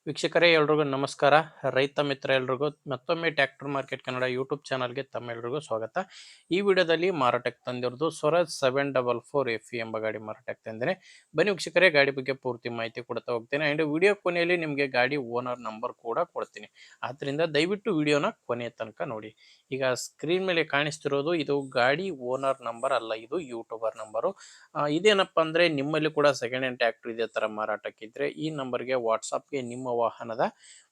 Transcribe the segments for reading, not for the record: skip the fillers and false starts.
ವೀಕ್ಷಕರೇ ಎಲ್ರಿಗೂ ನಮಸ್ಕಾರ. ರೈತ ಮಿತ್ರ ಎಲ್ರಿಗೂ ಮತ್ತೊಮ್ಮೆ ಟ್ರ್ಯಾಕ್ಟರ್ ಮಾರ್ಕೆಟ್ ಕನ್ನಡ ಯೂಟ್ಯೂಬ್ ಚಾನಲ್ಗೆ ತಮ್ಮೆಲ್ಲರಿಗೂ ಸ್ವಾಗತ. ಈ ವಿಡಿಯೋದಲ್ಲಿ ಮಾರಾಟಕ್ಕೆ ತಂದಿರೋದು ಸ್ವರಾಜ್ 744 FE ಎಂಬ ಗಾಡಿ ಮಾರಾಟಕ್ಕೆ ತಂದೇನೆ. ಬನ್ನಿ ವೀಕ್ಷಕರೇ, ಗಾಡಿ ಬಗ್ಗೆ ಪೂರ್ತಿ ಮಾಹಿತಿ ಕೊಡ್ತಾ ಹೋಗ್ತೇನೆ. ಆ್ಯಂಡ್ ವಿಡಿಯೋ ಕೊನೆಯಲ್ಲಿ ನಿಮಗೆ ಗಾಡಿ ಓನರ್ ನಂಬರ್ ಕೂಡ ಕೊಡ್ತೀನಿ. ಆದ್ದರಿಂದ ದಯವಿಟ್ಟು ವಿಡಿಯೋನ ಕೊನೆಯ ತನಕ ನೋಡಿ. ಈಗ ಸ್ಕ್ರೀನ್ ಮೇಲೆ ಕಾಣಿಸ್ತಿರೋದು ಇದು ಗಾಡಿ ಓನರ್ ನಂಬರ್ ಅಲ್ಲ, ಇದು ಯೂಟ್ಯೂಬರ್ ನಂಬರು. ಇದೇನಪ್ಪ ಅಂದರೆ ನಿಮ್ಮಲ್ಲಿ ಕೂಡ ಸೆಕೆಂಡ್ ಹ್ಯಾಂಡ್ ಟ್ರ್ಯಾಕ್ಟರ್ ಇದೇ ಥರ ಮಾರಾಟಕ್ಕಿದ್ರೆ ಈ ನಂಬರ್ಗೆ ವಾಟ್ಸಪ್ಗೆ ನಿಮ್ಮ ವಾಹನದ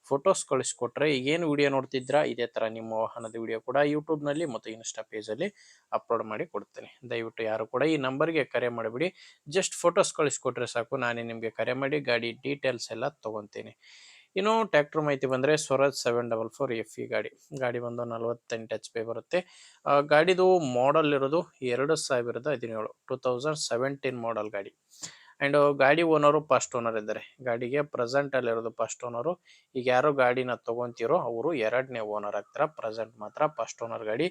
ಫೋಟೋಸ್ ಕಳಿಸ್ಕೊಟ್ರೆ, ಈಗೇನು ವಿಡಿಯೋ ನೋಡ್ತಿದ್ರಾ ಇದೇ ಥರ ನಿಮ್ಮ ವಾಹನದ ವಿಡಿಯೋ ಕೂಡ ಯೂಟ್ಯೂಬ್ನಲ್ಲಿ ಮತ್ತು ಇನ್ಸ್ಟಾ ಪೇಜಲ್ಲಿ ಅಪ್ಲೋಡ್ ಮಾಡಿ ಕೊಡ್ತೇನೆ. ದಯವಿಟ್ಟು ಯಾರು ಕೂಡ ಈ ನಂಬರ್ಗೆ ಕರೆ ಮಾಡಿಬಿಡಿ. ಜಸ್ಟ್ ಫೋಟೋಸ್ ಕಳಿಸ್ಕೊಟ್ರೆ ಸಾಕು, ನಾನೇ ನಿಮಗೆ ಕರೆ ಮಾಡಿ ಗಾಡಿ ಡೀಟೇಲ್ಸ್ ಎಲ್ಲ ತೊಗೊತೀನಿ. ಇನ್ನು ಟ್ರ್ಯಾಕ್ಟರ್ ಮಾಹಿತಿ ಬಂದರೆ ಸ್ವರಾಜ್ 744 FE ಗಾಡಿ ಬಂದು 48 HP ಬರುತ್ತೆ. ಗಾಡಿದು ಮಾಡಲ್ ಇರೋದು 2017 2017 ಮಾಡಲ್ ಗಾಡಿ. ಆ್ಯಂಡ್ ಗಾಡಿ ಓನರು ಫಸ್ಟ್ ಓನರ್ ಇದ್ದಾರೆ. ಗಾಡಿಗೆ ಪ್ರೆಸೆಂಟಲ್ಲಿರೋದು ಫಸ್ಟ್ ಓನರು. ಈಗ ಯಾರೋ ಗಾಡಿನ ತೊಗೊತಿರೋ ಅವರು ಎರಡನೇ ಓನರ್ ಆಗ್ತಾರೆ. ಪ್ರೆಸೆಂಟ್ ಮಾತ್ರ ಫಸ್ಟ್ ಓನರ್ ಗಾಡಿ.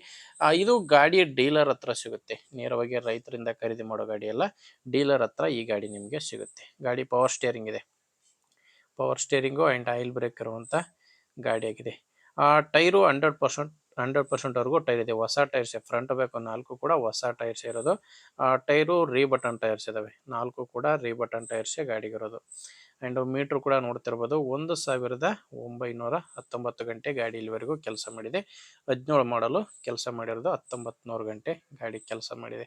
ಇದು ಗಾಡಿ ಡೀಲರ್ ಹತ್ರ ಸಿಗುತ್ತೆ. ನೇರವಾಗಿ ರೈತರಿಂದ ಖರೀದಿ ಮಾಡೋ ಗಾಡಿ ಎಲ್ಲ, ಡೀಲರ್ ಹತ್ರ ಈ ಗಾಡಿ ನಿಮಗೆ ಸಿಗುತ್ತೆ. ಗಾಡಿ ಪವರ್ ಸ್ಟೇರಿಂಗ್ ಇದೆ. Power steering and oil brake ಇರುವಂಥ ಗಾಡಿಯಾಗಿದೆ. ಟೈರು 100% ಟೈರ್ ಇದೆ. ಹೊಸ ಟೈರ್ಸ್, ಫ್ರಂಟ್ ಬ್ಯಾಕ್ 4 ಕೂಡ ಹೊಸ ಟೈರ್ಸ್ ಇರೋದು. ಟೈರು ರೀಬಟನ್ ಟೈರ್ಸ್ ಇದಾವೆ. 4 ಕೂಡ ರೀಬಟನ್ ಟೈರ್ಸೇ ಗಾಡಿಗಿರೋದು. ಆ್ಯಂಡ್ ಮೀಟ್ರ್ ಕೂಡ ನೋಡ್ತಿರ್ಬೋದು. 1919 ಗಂಟೆ ಗಾಡಿ ಇಲ್ಲಿವರೆಗೂ ಕೆಲಸ ಮಾಡಿದೆ. 17 ಮಾಡಲು ಕೆಲಸ ಮಾಡಿರೋದು. 1900 ಗಂಟೆ ಗಾಡಿ ಕೆಲಸ ಮಾಡಿದೆ.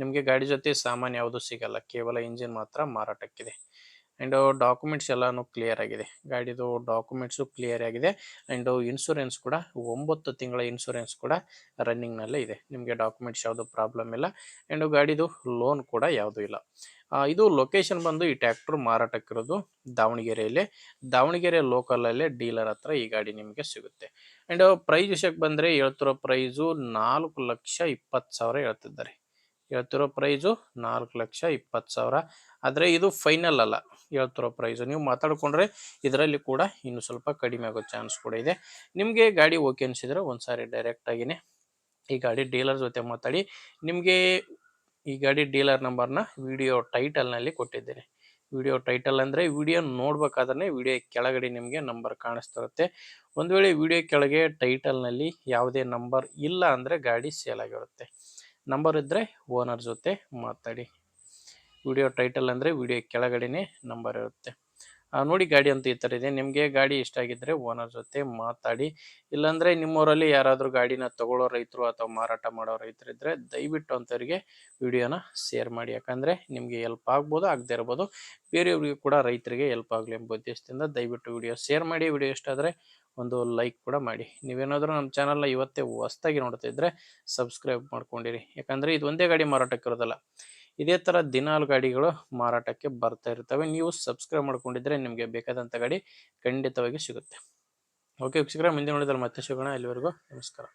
ನಿಮಗೆ ಗಾಡಿ ಜೊತೆ ಸಾಮಾನು ಯಾವುದು ಸಿಗಲ್ಲ, ಕೇವಲ ಇಂಜಿನ್ ಮಾತ್ರ ಮಾರಾಟಕ್ಕಿದೆ. ಆ್ಯಂಡ್ ಡಾಕ್ಯುಮೆಂಟ್ಸ್ ಎಲ್ಲನೂ ಕ್ಲಿಯರ್ ಆಗಿದೆ. ಗಾಡಿದು ಡಾಕ್ಯುಮೆಂಟ್ಸು ಕ್ಲಿಯರ್ ಆಗಿದೆ. ಆ್ಯಂಡ್ ಇನ್ಶೂರೆನ್ಸ್ ಕೂಡ 9 ತಿಂಗಳ ಇನ್ಶೂರೆನ್ಸ್ ಕೂಡ ರನ್ನಿಂಗ್ನಲ್ಲೇ ಇದೆ. ನಿಮಗೆ ಡಾಕ್ಯುಮೆಂಟ್ಸ್ ಯಾವುದು ಪ್ರಾಬ್ಲಮ್ ಇಲ್ಲ. ಆ್ಯಂಡ್ ಗಾಡಿದು ಲೋನ್ ಕೂಡ ಯಾವುದೂ ಇಲ್ಲ. ಇದು ಲೊಕೇಶನ್ ಬಂದು ಈ ಟ್ರ್ಯಾಕ್ಟರ್ ಮಾರಾಟಕ್ಕಿರೋದು ದಾವಣಗೆರೆಯಲ್ಲಿ. ದಾವಣಗೆರೆ ಲೋಕಲಲ್ಲೇ ಡೀಲರ್ ಹತ್ರ ಈ ಗಾಡಿ ನಿಮಗೆ ಸಿಗುತ್ತೆ. ಆ್ಯಂಡ್ ಪ್ರೈಸ್ ವಿಷಯಕ್ಕೆ ಬಂದರೆ ಹೇಳ್ತಿರೋ ಪ್ರೈಸು 4,20,000 ಹೇಳ್ತಿದ್ದಾರೆ. ಹೇಳ್ತಿರೋ ಪ್ರೈಸು 4,20,000. ಆದರೆ ಇದು ಫೈನಲ್ ಅಲ್ಲ, ಹೇಳ್ತಿರೋ ಪ್ರೈಸು. ನೀವು ಮಾತಾಡಿಕೊಂಡ್ರೆ ಇದರಲ್ಲಿ ಕೂಡ ಇನ್ನೂ ಸ್ವಲ್ಪ ಕಡಿಮೆ ಆಗೋ ಚಾನ್ಸ್ ಕೂಡ ಇದೆ. ನಿಮಗೆ ಗಾಡಿ ಓಕೆ ಅನಿಸಿದರೆ ಒಂದು ಸಾರಿ ಡೈರೆಕ್ಟಾಗಿಯೇ ಈ ಗಾಡಿ ಡೀಲರ್ ಜೊತೆ ಮಾತಾಡಿ. ನಿಮಗೆ ಈ ಗಾಡಿ ಡೀಲರ್ ನಂಬರ್ನ ವಿಡಿಯೋ ಟೈಟಲ್ನಲ್ಲಿ ಕೊಟ್ಟಿದ್ದೇನೆ. ವಿಡಿಯೋ ಟೈಟಲ್ ಅಂದರೆ ವಿಡಿಯೋ ನೋಡ್ಬೇಕಾದ್ರೆ ವಿಡಿಯೋ ಕೆಳಗಡೆ ನಿಮಗೆ ನಂಬರ್ ಕಾಣಿಸ್ತಿರುತ್ತೆ. ಒಂದು ವೇಳೆ ವಿಡಿಯೋ ಕೆಳಗೆ ಟೈಟಲ್ನಲ್ಲಿ ಯಾವುದೇ ನಂಬರ್ ಇಲ್ಲ ಅಂದರೆ ಗಾಡಿ ಸೇಲ್ ಆಗಿರುತ್ತೆ. ನಂಬರ್ ಇದ್ದರೆ ಓನರ್ ಜೊತೆ ಮಾತಾಡಿ. ವಿಡಿಯೋ ಟೈಟಲ್ ಅಂದರೆ ವಿಡಿಯೋ ಕೆಳಗಡೆನೇ ನಂಬರ್ ಇರುತ್ತೆ. ನೋಡಿ, ಗಾಡಿ ಅಂತ ಈ ಥರ ಇದೆ. ನಿಮಗೆ ಗಾಡಿ ಇಷ್ಟ ಆಗಿದ್ದರೆ ಓನರ್ ಜೊತೆ ಮಾತಾಡಿ. ಇಲ್ಲಾಂದರೆ ನಿಮ್ಮೂರಲ್ಲಿ ಯಾರಾದರೂ ಗಾಡಿನ ತಗೊಳ್ಳೋ ರೈತರು ಅಥವಾ ಮಾರಾಟ ಮಾಡೋ ರೈತರಿದ್ದರೆ ದಯವಿಟ್ಟು ಅಂಥವ್ರಿಗೆ ವಿಡಿಯೋನ ಶೇರ್ ಮಾಡಿ. ಯಾಕಂದರೆ ನಿಮಗೆ ಹೆಲ್ಪ್ ಆಗ್ಬೋದು, ಆಗದೇ ಇರ್ಬೋದು. ಬೇರೆಯವ್ರಿಗೆ ಕೂಡ ರೈತರಿಗೆ ಹೆಲ್ಪ್ ಆಗಲಿ ಎಂಬ ಉದ್ದೇಶದಿಂದ ದಯವಿಟ್ಟು ವಿಡಿಯೋ ಶೇರ್ ಮಾಡಿ. ವಿಡಿಯೋ ಇಷ್ಟ ಆದರೆ ಒಂದು ಲೈಕ್ ಕೂಡ ಮಾಡಿ. ನೀವೇನಾದರೂ ನಮ್ಮ ಚಾನಲ್ನ ಇವತ್ತೇ ಹೊಸ್ದಾಗಿ ನೋಡ್ತಿದ್ರೆ ಸಬ್ಸ್ಕ್ರೈಬ್ ಮಾಡ್ಕೊಂಡಿರಿ. ಯಾಕಂದರೆ ಇದು ಒಂದೇ ಗಾಡಿ ಮಾರಾಟಕ್ಕಿರೋದಲ್ಲ, ಇದೇ ಥರ ದಿನಾಲು ಗಾಡಿಗಳು ಮಾರಾಟಕ್ಕೆ ಬರ್ತಾ ಇರ್ತವೆ. ನೀವು ಸಬ್ಸ್ಕ್ರೈಬ್ ಮಾಡ್ಕೊಂಡಿದ್ರೆ ನಿಮಗೆ ಬೇಕಾದಂಥ ಗಾಡಿ ಖಂಡಿತವಾಗಿ ಸಿಗುತ್ತೆ. ಓಕೆ ವೀಕ್ಷಕರೇ, ಮುಂದೆ ನೋಡಿದ್ರೆ ಮತ್ತೆ ಸಿಗೋಣ. ಅಲ್ಲಿವರೆಗೂ ನಮಸ್ಕಾರ.